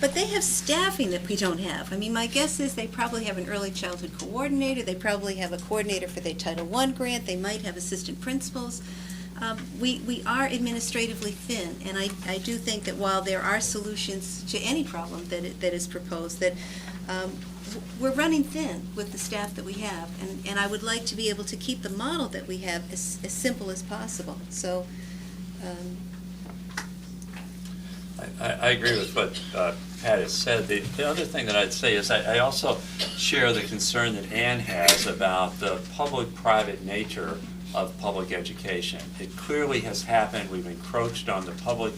but they have staffing that we don't have. I mean, my guess is they probably have an early childhood coordinator, they probably have a coordinator for their Title I grant, they might have assistant principals. We are administratively thin, and I do think that while there are solutions to any problem that is proposed, that we're running thin with the staff that we have, and I would like to be able to keep the model that we have as simple as possible. So. I agree with what Pat has said. The other thing that I'd say is I also share the concern that Ann has about the public-private nature of public education. It clearly has happened. We've encroached on the public,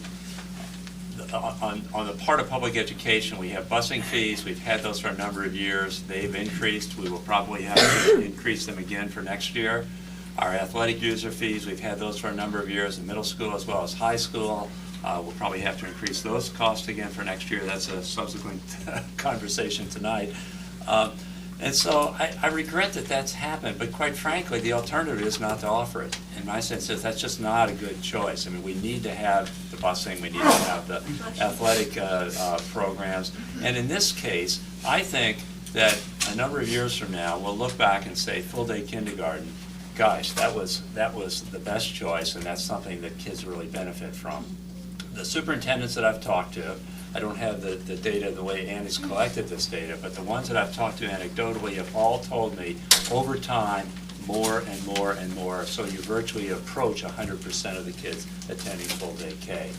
on the part of public education. We have busing fees. We've had those for a number of years. They've increased. We will probably have to increase them again for next year. Our athletic user fees, we've had those for a number of years in middle school as well as high school. We'll probably have to increase those costs again for next year. That's a subsequent conversation tonight. And so I regret that that's happened, but quite frankly, the alternative is not to offer it. In my sense, that's just not a good choice. I mean, we need to have the busing, we need to have the athletic programs. And in this case, I think that a number of years from now, we'll look back and say full-day kindergarten gosh, that was the best choice, and that's something that kids really benefit from. The superintendents that I've talked to, I don't have the data the way Annie's collected this data, but the ones that I've talked to anecdotally have all told me over time, more and more and more, so you virtually approach 100% of the kids attending full-day K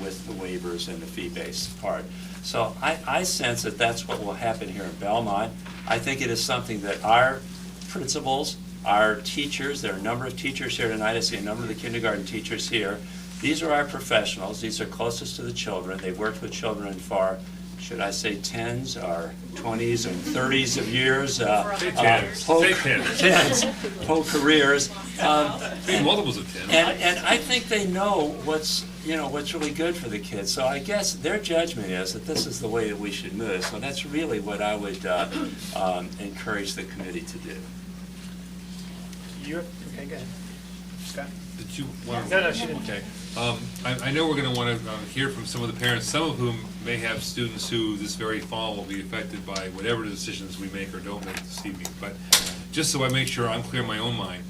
with the waivers and the fee-based part. So I sense that that's what will happen here in Belmont. I think it is something that our principals, our teachers, there are a number of teachers here tonight, I see a number of the kindergarten teachers here. These are our professionals, these are closest to the children. They've worked with children for, should I say, 10s or 20s and 30s of years. Say 10s. Whole careers. Maybe multiples of 10. And I think they know what's really good for the kids. So I guess their judgment is that this is the way that we should move. So that's really what I would encourage the committee to do. Okay, go ahead. Scott? Did you want No, she didn't. Okay. I know we're going to want to hear from some of the parents, some of whom may have students who this very fall will be affected by whatever the decisions we make or don't make this evening. But just so I make sure I'm clear in my own mind,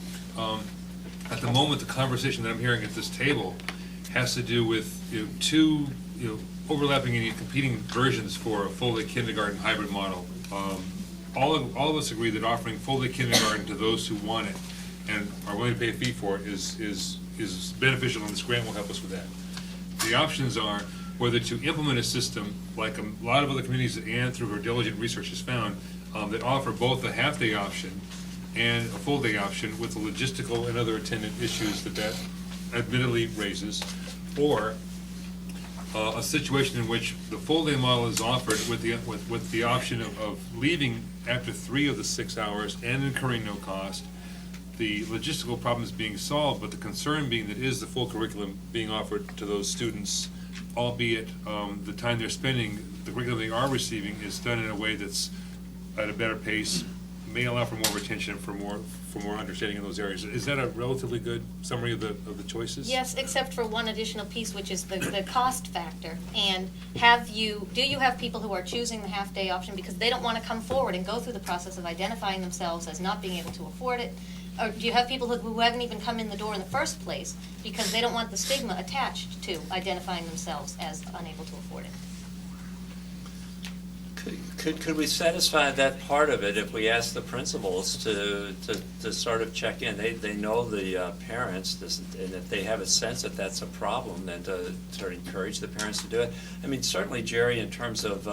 at the moment, the conversation that I'm hearing at this table has to do with two overlapping and competing versions for a full-day kindergarten hybrid model. All of us agree that offering full-day kindergarten to those who want it and are willing to pay a fee for it is beneficial, and this grant will help us with that. The options are whether to implement a system like a lot of other communities that Ann, through her diligent research, has found that offer both a half-day option and a full-day option with the logistical and other attendant issues that admittedly raises, or a situation in which the full-day model is offered with the option of leaving after 3 of the 6 hours and incurring no cost. The logistical problem is being solved, but the concern being that is the full curriculum being offered to those students, albeit the time they're spending, the curriculum they are receiving is done in a way that's at a better pace, may allow for more retention, for more understanding in those areas. Is that a relatively good summary of the choices? Yes, except for one additional piece, which is the cost factor. And do you have people who are choosing the half-day option because they don't want to come forward and go through the process of identifying themselves as not being able to afford it? Or do you have people who haven't even come in the door in the first place because they don't want the stigma attached to identifying themselves as unable to afford it? Could we satisfy that part of it if we ask the principals to sort of check in? They know the parents, and if they have a sense that that's a problem, then to encourage the parents to do it. I mean, certainly, Jerry, in terms of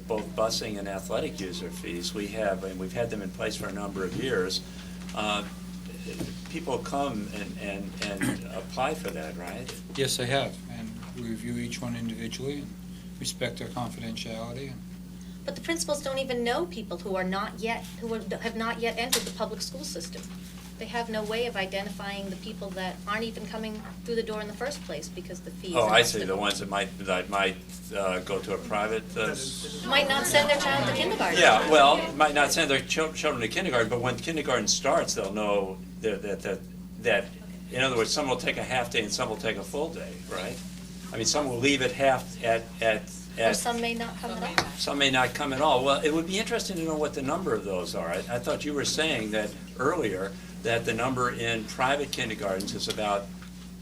both busing and athletic user fees, we've had them in place for a number of years. People come and apply for that, right? Yes, they have, and we review each one individually and respect their confidentiality. But the principals don't even know people who have not yet entered the public school system. They have no way of identifying the people that aren't even coming through the door in the first place because the fee is. Oh, I see, the ones that might go to a private. Might not send their child to kindergarten. Yeah, well, might not send their children to kindergarten, but when kindergarten starts, they'll know that in other words, some will take a half day and some will take a full day, right? I mean, some will leave at Or some may not come at all. Some may not come at all. Well, it would be interesting to know what the number of those are. I thought you were saying that earlier, that the number in private kindergartens is about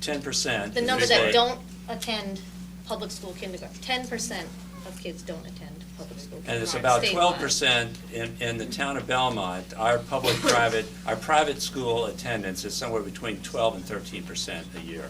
10%. The number that don't attend public school kindergarten, 10% of kids don't attend public school kindergarten. And it's about statewide. 12% in the town of Belmont. Our private school attendance is somewhere between 12 and 13% a year.